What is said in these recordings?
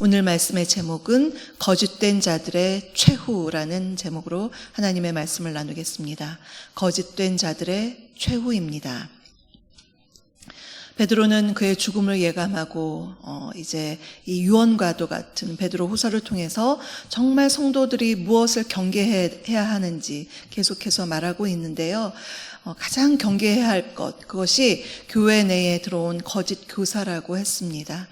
오늘 말씀의 제목은 거짓된 자들의 최후라는 제목으로 하나님의 말씀을 나누겠습니다. 거짓된 자들의 최후입니다. 베드로는 그의 죽음을 예감하고 이제 이 유언과도 같은 베드로 후서를 통해서 정말 성도들이 무엇을 경계해야 하는지 계속해서 말하고 있는데요. 가장 경계해야 할 것, 그것이 교회 내에 들어온 거짓 교사라고 했습니다.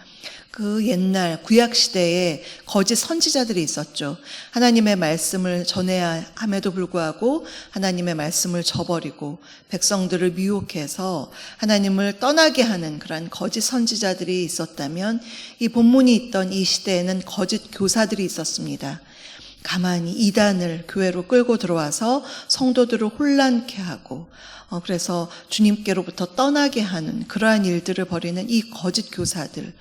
그 옛날 구약 시대에 거짓 선지자들이 있었죠. 하나님의 말씀을 전해야 함에도 불구하고 하나님의 말씀을 저버리고 백성들을 미혹해서 하나님을 떠나게 하는 그런 거짓 선지자들이 있었다면, 이 본문이 있던 이 시대에는 거짓 교사들이 있었습니다. 가만히 이단을 교회로 끌고 들어와서 성도들을 혼란케 하고 그래서 주님께로부터 떠나게 하는 그러한 일들을 벌이는 이 거짓 교사들,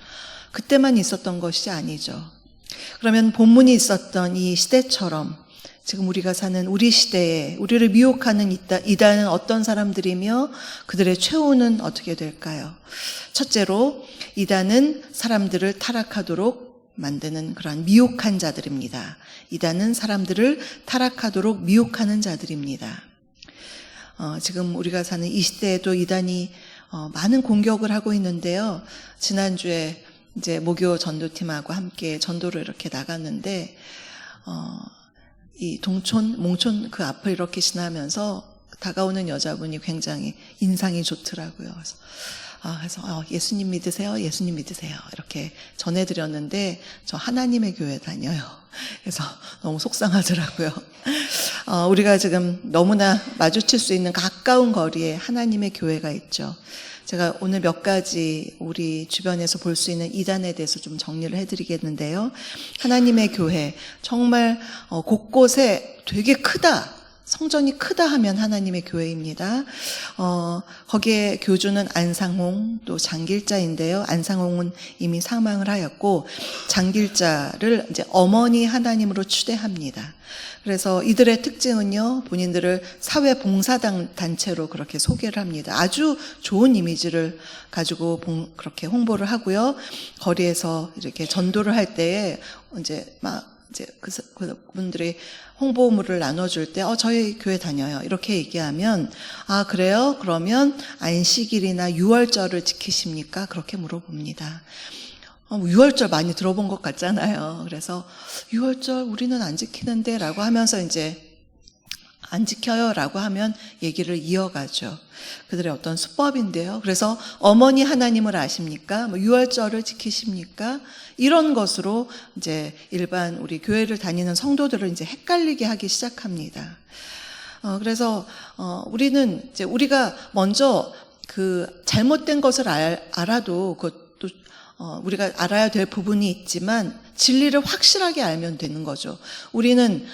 그때만 있었던 것이 아니죠. 그러면 본문이 있었던 이 시대처럼 지금 우리가 사는 우리 시대에 우리를 미혹하는 이단은 어떤 사람들이며 그들의 최후는 어떻게 될까요? 첫째로, 이단은 사람들을 타락하도록 만드는 그러한 미혹한 자들입니다. 이단은 사람들을 타락하도록 미혹하는 자들입니다. 지금 우리가 사는 이 시대에도 이단이 많은 공격을 하고 있는데요. 지난주에 이제 목요 전도팀하고 함께 전도를 이렇게 나갔는데, 이 몽촌 그 앞을 이렇게 지나면서 다가오는 여자분이 굉장히 인상이 좋더라고요. 그래서 예수님 믿으세요? 예수님 믿으세요? 이렇게 전해드렸는데, 저 하나님의 교회 다녀요. 그래서 너무 속상하더라고요. 우리가 지금 너무나 마주칠 수 있는 가까운 거리에 하나님의 교회가 있죠. 제가 오늘 몇 가지 우리 주변에서 볼 수 있는 이단에 대해서 좀 정리를 해드리겠는데요. 하나님의 교회, 정말 곳곳에 되게 크다, 성전이 크다 하면 하나님의 교회입니다. 거기에 교주는 안상홍 또 장길자인데요. 안상홍은 이미 사망을 하였고, 장길자를 이제 어머니 하나님으로 추대합니다. 그래서 이들의 특징은요, 본인들을 사회봉사단체로 그렇게 소개를 합니다. 아주 좋은 이미지를 가지고 그렇게 홍보를 하고요. 거리에서 이렇게 전도를 할 때에 이제 그분들이 홍보물을 나눠줄 때, 저희 교회 다녀요, 이렇게 얘기하면, 그래요? 그러면 안식일이나 유월절을 지키십니까? 그렇게 물어봅니다. 유월절 많이 들어본 것 같잖아요. 그래서 유월절 우리는 안 지키는데 라고 하면서 이제 안 지켜요 라고 하면 얘기를 이어가죠. 그들의 어떤 수법인데요. 그래서 어머니 하나님을 아십니까? 유월절을 지키십니까? 이런 것으로 이제 일반 우리 교회를 다니는 성도들을 이제 헷갈리게 하기 시작합니다. 그래서 우리는 이제 우리가 먼저 그 잘못된 것을 알아도 우리가 알아야 될 부분이 있지만 진리를 확실하게 알면 되는 거죠. 우리는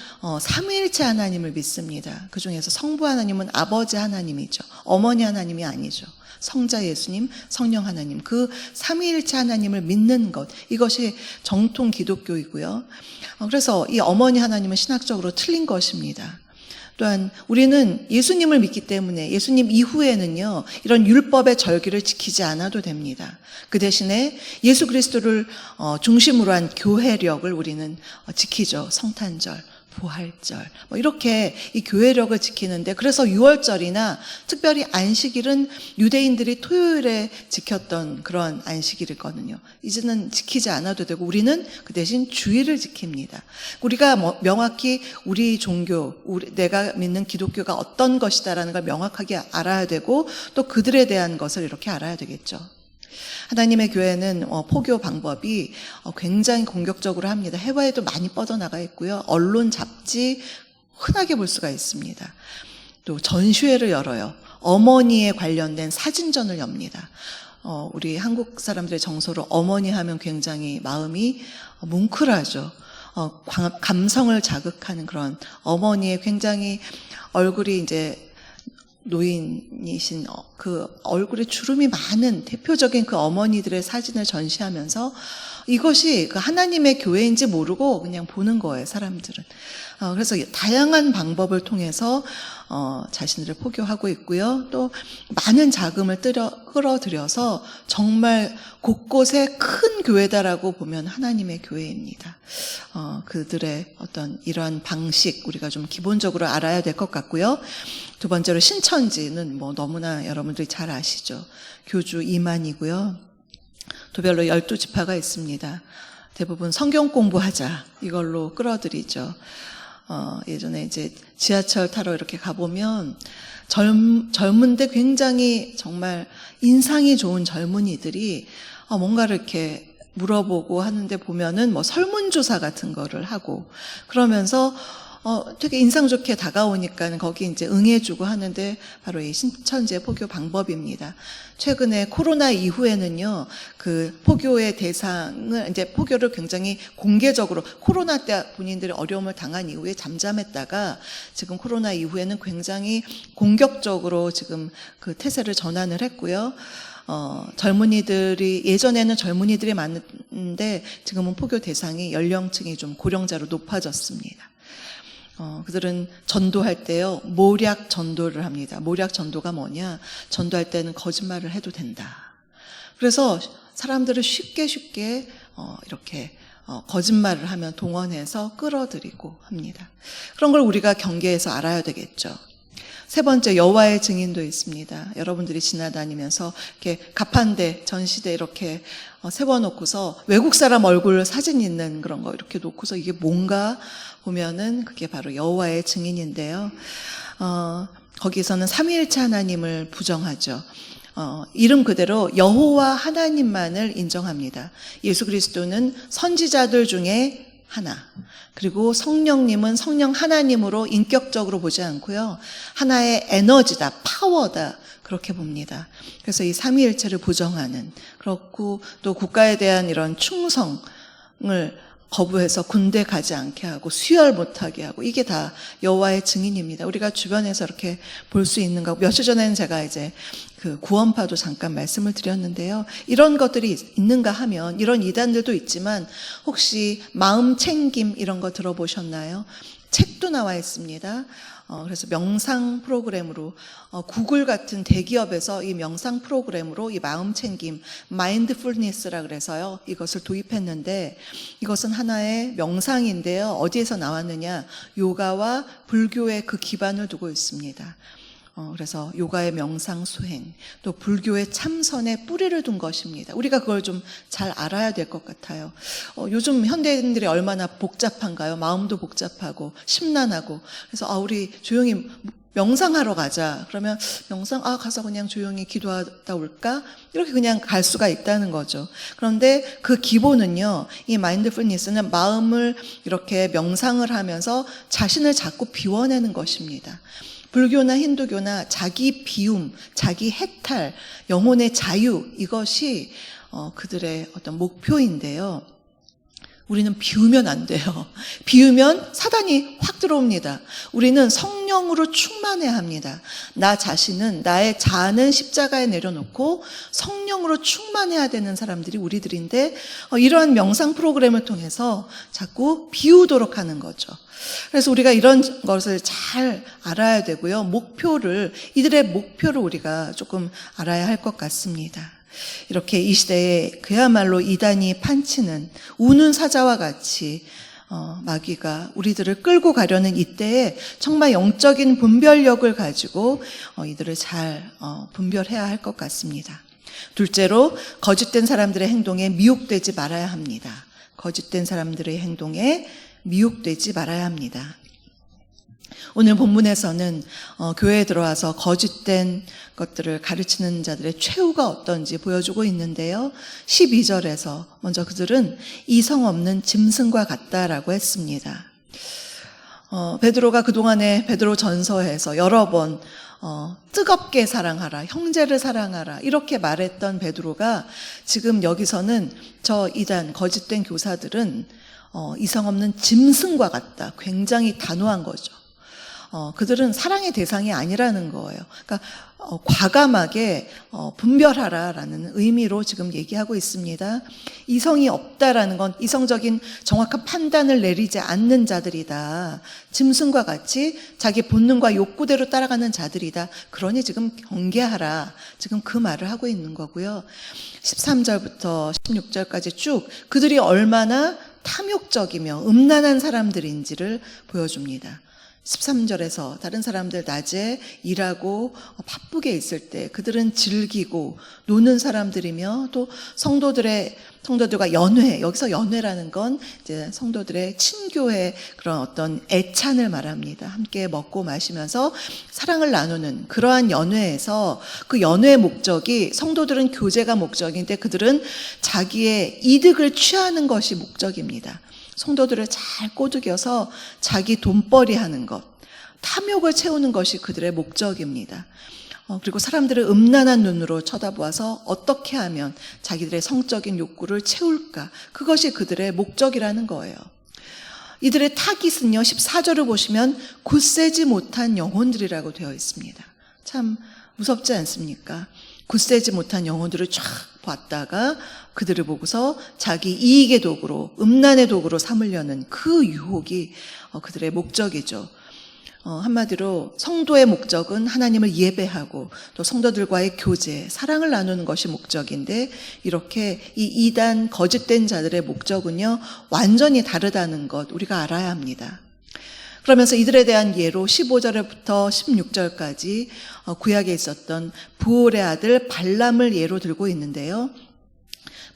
삼위일체 하나님을 믿습니다. 그 중에서 성부 하나님은 아버지 하나님이죠. 어머니 하나님이 아니죠. 성자 예수님, 성령 하나님, 그 삼위일체 하나님을 믿는 것, 이것이 정통 기독교이고요. 그래서 이 어머니 하나님은 신학적으로 틀린 것입니다. 또한 우리는 예수님을 믿기 때문에 예수님 이후에는요, 이런 율법의 절기를 지키지 않아도 됩니다. 그 대신에 예수 그리스도를 중심으로 한 교회력을 우리는 지키죠. 성탄절, 부활절, 이렇게 이 교회력을 지키는데, 그래서 유월절이나 특별히 안식일은 유대인들이 토요일에 지켰던 그런 안식일이거든요. 이제는 지키지 않아도 되고 우리는 그 대신 주일을 지킵니다. 우리가 명확히 우리 종교, 내가 믿는 기독교가 어떤 것이다라는 걸 명확하게 알아야 되고, 또 그들에 대한 것을 이렇게 알아야 되겠죠. 하나님의 교회는 포교 방법이 굉장히 공격적으로 합니다. 해외에도 많이 뻗어나가 있고요. 언론, 잡지 흔하게 볼 수가 있습니다. 또 전시회를 열어요. 어머니에 관련된 사진전을 엽니다. 우리 한국 사람들의 정서로 어머니 하면 굉장히 마음이 뭉클하죠. 감성을 자극하는 그런 어머니의 굉장히 얼굴이 이제 노인이신 그 얼굴에 주름이 많은 대표적인 그 어머니들의 사진을 전시하면서 이것이 그 하나님의 교회인지 모르고 그냥 보는 거예요, 사람들은. 그래서 다양한 방법을 통해서 자신들을 포교하고 있고요. 또 많은 자금을 끌어들여서 정말 곳곳에 큰 교회다라고 보면 하나님의 교회입니다. 그들의 어떤 이러한 방식 우리가 좀 기본적으로 알아야 될 것 같고요. 두 번째로 신천지는 뭐 너무나 여러분들이 잘 아시죠. 교주 2만이고요. 도별로 12지파가 있습니다. 대부분 성경 공부하자 이걸로 끌어들이죠. 예전에 이제 지하철 타러 이렇게 가보면 젊은데 굉장히 정말 인상이 좋은 젊은이들이 뭔가를 이렇게 물어보고 하는데 보면은 뭐 설문조사 같은 거를 하고 그러면서 되게 인상 좋게 다가오니까 거기 이제 응해주고 하는데 바로 이 신천지의 포교 방법입니다. 최근에 코로나 이후에는요, 그 포교의 대상을 이제 포교를 굉장히 공개적으로 코로나 때 본인들이 어려움을 당한 이후에 잠잠했다가 지금 코로나 이후에는 굉장히 공격적으로 지금 그 태세를 전환을 했고요. 젊은이들이 예전에는 젊은이들이 많은데 지금은 포교 대상이 연령층이 좀 고령자로 높아졌습니다. 그들은 전도할 때요, 모략 전도를 합니다. 모략 전도가 뭐냐? 전도할 때는 거짓말을 해도 된다. 그래서 사람들을 쉽게 이렇게 거짓말을 하면 동원해서 끌어들이고 합니다. 그런 걸 우리가 경계해서 알아야 되겠죠. 세 번째, 여호와의 증인도 있습니다. 여러분들이 지나다니면서 이렇게 가판대, 전시대 이렇게 세워놓고서 외국 사람 얼굴 사진 있는 그런 거 이렇게 놓고서 이게 뭔가 보면은 그게 바로 여호와의 증인인데요. 거기서는 삼위일체 하나님을 부정하죠. 이름 그대로 여호와 하나님만을 인정합니다. 예수 그리스도는 선지자들 중에 하나, 그리고 성령님은 성령 하나님으로 인격적으로 보지 않고요, 하나의 에너지다, 파워다, 그렇게 봅니다. 그래서 이 삼위일체를 부정하는, 그렇고 또 국가에 대한 이런 충성을 거부해서 군대 가지 않게 하고 수혈 못하게 하고, 이게 다 여호와의 증인입니다. 우리가 주변에서 이렇게 볼 수 있는 거. 며칠 전에는 제가 이제 그 구원파도 잠깐 말씀을 드렸는데요. 이런 것들이 있는가 하면, 이런 이단들도 있지만 혹시 마음 챙김 이런 거 들어보셨나요? 책도 나와 있습니다. 그래서 명상 프로그램으로 구글 같은 대기업에서 이 명상 프로그램으로 이 마음 챙김, 마인드풀니스라 그래서요, 이것을 도입했는데, 이것은 하나의 명상인데요. 어디에서 나왔느냐? 요가와 불교의 그 기반을 두고 있습니다. 그래서 요가의 명상 수행, 또 불교의 참선에 뿌리를 둔 것입니다. 우리가 그걸 좀 잘 알아야 될 것 같아요. 요즘 현대인들이 얼마나 복잡한가요? 마음도 복잡하고 심란하고. 그래서 우리 조용히 명상하러 가자. 그러면 명상 가서 그냥 조용히 기도하다 올까? 이렇게 그냥 갈 수가 있다는 거죠. 그런데 그 기본은요, 이 마인드풀니스는 마음을 이렇게 명상을 하면서 자신을 자꾸 비워내는 것입니다. 불교나 힌두교나 자기 비움, 자기 해탈, 영혼의 자유, 이것이 그들의 어떤 목표인데요. 우리는 비우면 안 돼요. 비우면 사단이 확 들어옵니다. 우리는 성령으로 충만해야 합니다. 나 자신은, 나의 자아는 십자가에 내려놓고 성령으로 충만해야 되는 사람들이 우리들인데, 이러한 명상 프로그램을 통해서 자꾸 비우도록 하는 거죠. 그래서 우리가 이런 것을 잘 알아야 되고요. 이들의 목표를 우리가 조금 알아야 할 것 같습니다. 이렇게 이 시대에 그야말로 이단이 판치는 우는 사자와 같이 마귀가 우리들을 끌고 가려는 이때에 정말 영적인 분별력을 가지고 이들을 잘 분별해야 할 것 같습니다. 둘째로, 거짓된 사람들의 행동에 미혹되지 말아야 합니다. 거짓된 사람들의 행동에 미혹되지 말아야 합니다. 오늘 본문에서는 교회에 들어와서 거짓된 것들을 가르치는 자들의 최후가 어떤지 보여주고 있는데요. 12절에서 먼저 그들은 이성 없는 짐승과 같다라고 했습니다. 베드로가 그동안에 베드로 전서에서 여러 번 뜨겁게 사랑하라, 형제를 사랑하라 이렇게 말했던 베드로가 지금 여기서는 저 이단 거짓된 교사들은 이성 없는 짐승과 같다. 굉장히 단호한 거죠. 그들은 사랑의 대상이 아니라는 거예요. 그러니까 과감하게 분별하라라는 의미로 지금 얘기하고 있습니다. 이성이 없다라는 건 이성적인 정확한 판단을 내리지 않는 자들이다. 짐승과 같이 자기 본능과 욕구대로 따라가는 자들이다. 그러니 지금 경계하라. 지금 그 말을 하고 있는 거고요. 13절부터 16절까지 쭉 그들이 얼마나 탐욕적이며 음란한 사람들인지를 보여줍니다. 13절에서 다른 사람들 낮에 일하고 바쁘게 있을 때 그들은 즐기고 노는 사람들이며 또 성도들과 연회, 여기서 연회라는 건 이제 성도들의 친교의 그런 어떤 애찬을 말합니다. 함께 먹고 마시면서 사랑을 나누는 그러한 연회에서 그 연회의 목적이 성도들은 교제가 목적인데 그들은 자기의 이득을 취하는 것이 목적입니다. 성도들을 잘 꼬드겨서 자기 돈벌이 하는 것, 탐욕을 채우는 것이 그들의 목적입니다. 그리고 사람들을 음란한 눈으로 쳐다보아서 어떻게 하면 자기들의 성적인 욕구를 채울까? 그것이 그들의 목적이라는 거예요. 이들의 타깃은요, 14절을 보시면 굳세지 못한 영혼들이라고 되어 있습니다. 참 무섭지 않습니까? 굳세지 못한 영혼들을 쫙 봤다가 그들을 보고서 자기 이익의 도구로, 음란의 도구로 삼으려는 그 유혹이 그들의 목적이죠. 한마디로 성도의 목적은 하나님을 예배하고 또 성도들과의 교제, 사랑을 나누는 것이 목적인데 이렇게 이 이단 거짓된 자들의 목적은요 완전히 다르다는 것 우리가 알아야 합니다. 그러면서 이들에 대한 예로 15절부터 16절까지 구약에 있었던 부올의 아들 발람을 예로 들고 있는데요.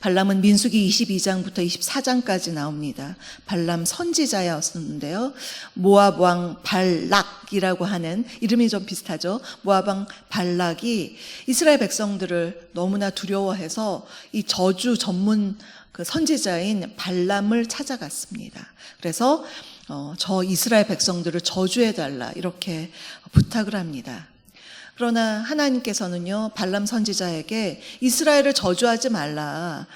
발람은 민수기 22장부터 24장까지 나옵니다. 발람 선지자였었는데요. 모압 왕 발락이라고 하는 이름이 좀 비슷하죠. 모압 왕 발락이 이스라엘 백성들을 너무나 두려워해서 이 저주 전문 그 선지자인 발람을 찾아갔습니다. 그래서 저 이스라엘 백성들을 저주해달라 이렇게 부탁을 합니다. 그러나 하나님께서는요 발람 선지자에게 이스라엘을 저주하지 말라.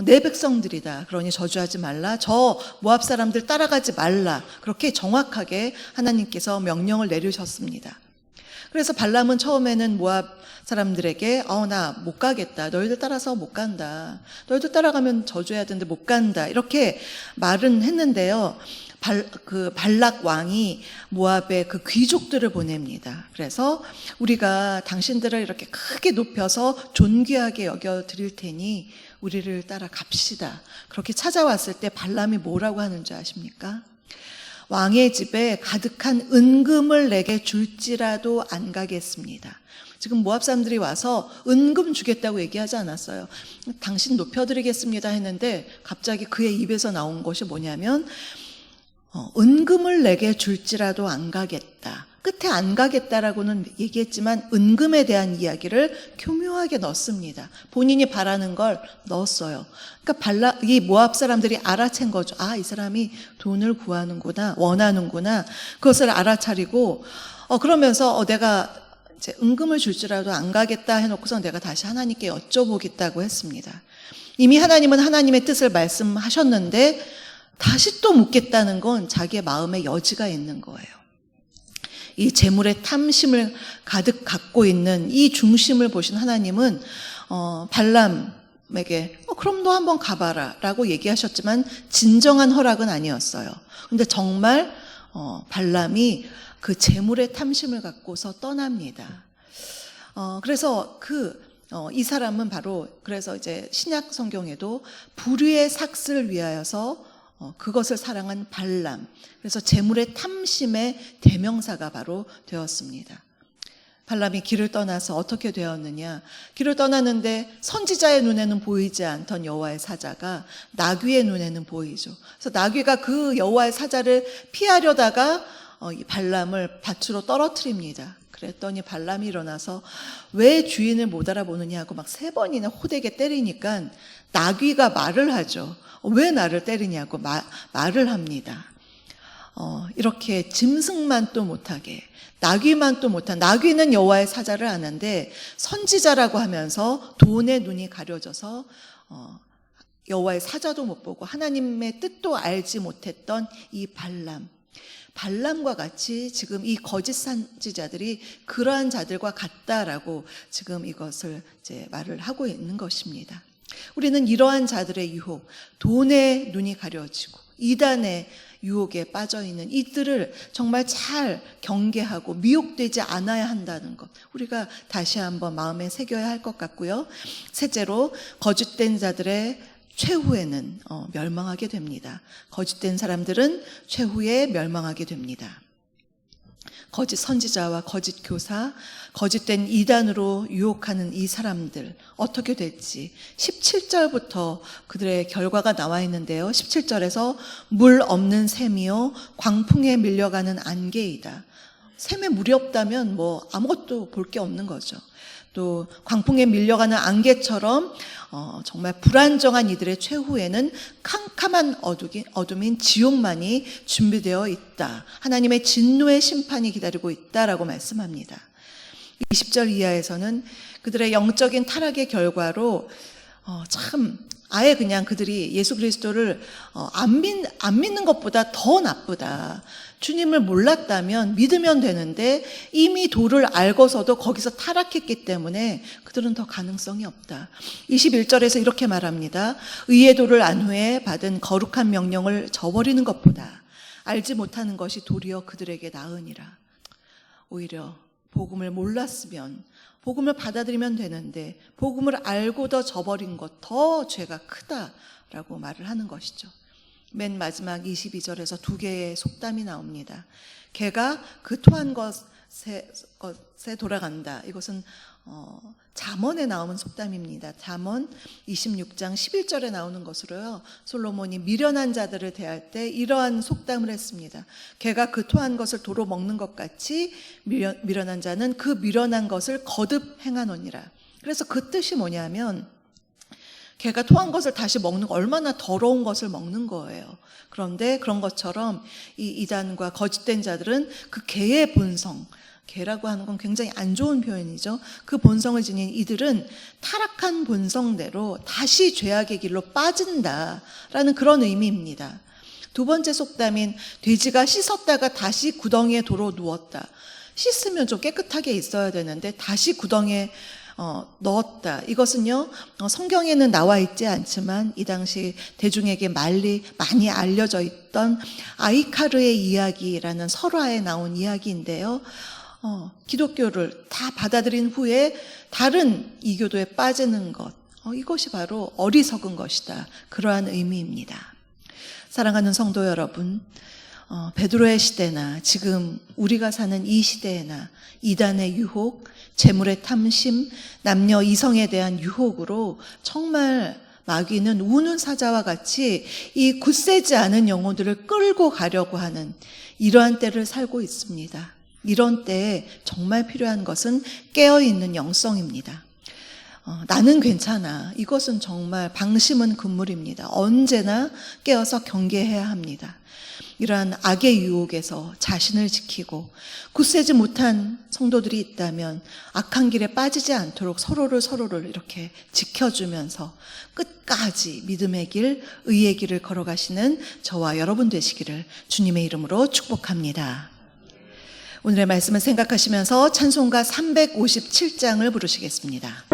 내 백성들이다. 그러니 저주하지 말라. 저 모압 사람들 따라가지 말라. 그렇게 정확하게 하나님께서 명령을 내리셨습니다. 그래서 발람은 처음에는 모압 사람들에게 나 못 가겠다. 너희들 따라서 못 간다. 너희들 따라가면 저주해야 되는데 못 간다. 이렇게 말은 했는데요. 발락 왕이 모압의 그 귀족들을 보냅니다. 그래서 우리가 당신들을 이렇게 크게 높여서 존귀하게 여겨 드릴 테니 우리를 따라 갑시다. 그렇게 찾아왔을 때 발람이 뭐라고 하는 줄 아십니까? 왕의 집에 가득한 은금을 내게 줄지라도 안 가겠습니다. 지금 모압 사람들이 와서 은금 주겠다고 얘기하지 않았어요. 당신 높여드리겠습니다 했는데 갑자기 그의 입에서 나온 것이 뭐냐면 은금을 내게 줄지라도 안 가겠다. 끝에 안 가겠다라고는 얘기했지만 은금에 대한 이야기를 교묘하게 넣습니다. 본인이 바라는 걸 넣었어요. 그러니까 이 모압 사람들이 알아챈 거죠. 이 사람이 돈을 구하는구나, 원하는구나. 그것을 알아차리고 그러면서 내가 이제 은금을 줄지라도 안 가겠다 해놓고서 내가 다시 하나님께 여쭤보겠다고 했습니다. 이미 하나님은 하나님의 뜻을 말씀하셨는데 다시 또 묻겠다는 건 자기의 마음에 여지가 있는 거예요. 이 재물의 탐심을 가득 갖고 있는 이 중심을 보신 하나님은 발람에게 그럼 너 한번 가봐라 라고 얘기하셨지만 진정한 허락은 아니었어요. 근데 정말 발람이 그 재물의 탐심을 갖고서 떠납니다. 그래서 이 사람은 바로 그래서 이제 신약 성경에도 불의의 삭슬을 위하여서 그것을 사랑한 발람. 그래서 재물의 탐심의 대명사가 바로 되었습니다. 발람이 길을 떠나서 어떻게 되었느냐. 길을 떠나는데 선지자의 눈에는 보이지 않던 여호와의 사자가 나귀의 눈에는 보이죠. 그래서 나귀가 그 여호와의 사자를 피하려다가 이 발람을 밭으로 떨어뜨립니다. 그랬더니 발람이 일어나서 왜 주인을 못 알아보느냐 하고 막 3번이나 호되게 때리니까 나귀가 말을 하죠. 왜 나를 때리냐고 말을 합니다. 이렇게 짐승만 또 못하게, 나귀만 또 못한, 나귀는 여호와의 사자를 아는데 선지자라고 하면서 돈의 눈이 가려져서 여호와의 사자도 못 보고 하나님의 뜻도 알지 못했던 이 발람. 발람과 같이 지금 이 거짓 선지자들이 그러한 자들과 같다라고 지금 이것을 이제 말을 하고 있는 것입니다. 우리는 이러한 자들의 유혹, 돈에 눈이 가려지고 이단의 유혹에 빠져있는 이들을 정말 잘 경계하고 미혹되지 않아야 한다는 것, 우리가 다시 한번 마음에 새겨야 할 것 같고요. 셋째로, 거짓된 자들의 최후에는 멸망하게 됩니다. 거짓된 사람들은 최후에 멸망하게 됩니다. 거짓 선지자와 거짓 교사, 거짓된 이단으로 유혹하는 이 사람들 어떻게 될지 17절부터 그들의 결과가 나와 있는데요. 17절에서 물 없는 샘이요 광풍에 밀려가는 안개이다. 샘에 물이 없다면 뭐 아무것도 볼 게 없는 거죠. 또 광풍에 밀려가는 안개처럼 정말 불안정한 이들의 최후에는 캄캄한 어둠인 지옥만이 준비되어 있다. 하나님의 진노의 심판이 기다리고 있다라고 말씀합니다. 20절 이하에서는 그들의 영적인 타락의 결과로 참 아예 그냥 그들이 예수 그리스도를 안 믿는 것보다 더 나쁘다. 주님을 몰랐다면 믿으면 되는데 이미 도를 알고서도 거기서 타락했기 때문에 그들은 더 가능성이 없다. 21절에서 이렇게 말합니다. 의의 도를 안 후에 받은 거룩한 명령을 저버리는 것보다 알지 못하는 것이 도리어 그들에게 나으니라. 오히려 복음을 몰랐으면 복음을 받아들이면 되는데 복음을 알고도 저버린 것 더 죄가 크다라고 말을 하는 것이죠. 맨 마지막 22절에서 두 개의 속담이 나옵니다. 개가 그 토한 것에 돌아간다. 이것은 잠언에 나오는 속담입니다. 잠언 26장 11절에 나오는 것으로요. 솔로몬이 미련한 자들을 대할 때 이러한 속담을 했습니다. 개가 그 토한 것을 도로 먹는 것 같이 미련한 자는 그 미련한 것을 거듭 행하노니라. 그래서 그 뜻이 뭐냐면 개가 토한 것을 다시 먹는 거, 얼마나 더러운 것을 먹는 거예요. 그런데 그런 것처럼 이 이단과 거짓된 자들은 그 개의 본성, 개라고 하는 건 굉장히 안 좋은 표현이죠. 그 본성을 지닌 이들은 타락한 본성대로 다시 죄악의 길로 빠진다라는 그런 의미입니다. 두 번째 속담인 돼지가 씻었다가 다시 구덩이에 도로 누웠다. 씻으면 좀 깨끗하게 있어야 되는데 다시 구덩이에 넣었다. 이것은요, 성경에는 나와 있지 않지만 이 당시 대중에게 많이 알려져 있던 아이카르의 이야기라는 설화에 나온 이야기인데요. 기독교를 다 받아들인 후에 다른 이교도에 빠지는 것, 이것이 바로 어리석은 것이다. 그러한 의미입니다. 사랑하는 성도 여러분, 베드로의 시대나 지금 우리가 사는 이 시대에나 이단의 유혹, 재물의 탐심, 남녀 이성에 대한 유혹으로 정말 마귀는 우는 사자와 같이 이 굳세지 않은 영혼들을 끌고 가려고 하는 이러한 때를 살고 있습니다. 이런 때에 정말 필요한 것은 깨어있는 영성입니다. 나는 괜찮아. 이것은 정말 방심은 금물입니다. 언제나 깨어서 경계해야 합니다. 이러한 악의 유혹에서 자신을 지키고 굳세지 못한 성도들이 있다면 악한 길에 빠지지 않도록 서로를 이렇게 지켜주면서 끝까지 믿음의 길, 의의 길을 걸어가시는 저와 여러분 되시기를 주님의 이름으로 축복합니다. 오늘의 말씀을 생각하시면서 찬송가 357장을 부르시겠습니다.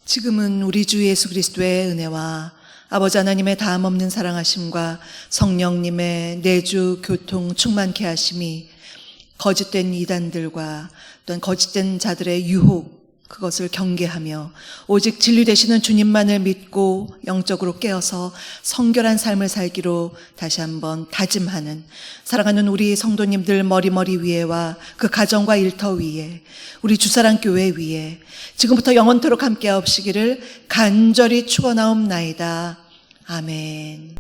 지금은 우리 주 예수 그리스도의 은혜와 아버지 하나님의 다함없는 사랑하심과 성령님의 내주 교통 충만케 하심이 거짓된 이단들과 또한 거짓된 자들의 유혹, 그것을 경계하며 오직 진리 되시는 주님만을 믿고 영적으로 깨어서 성결한 삶을 살기로 다시 한번 다짐하는 사랑하는 우리 성도님들 머리머리 위에와 그 가정과 일터 위에 우리 주사랑 교회 위에 지금부터 영원토록 함께하옵시기를 간절히 축원하옵나이다. 아멘.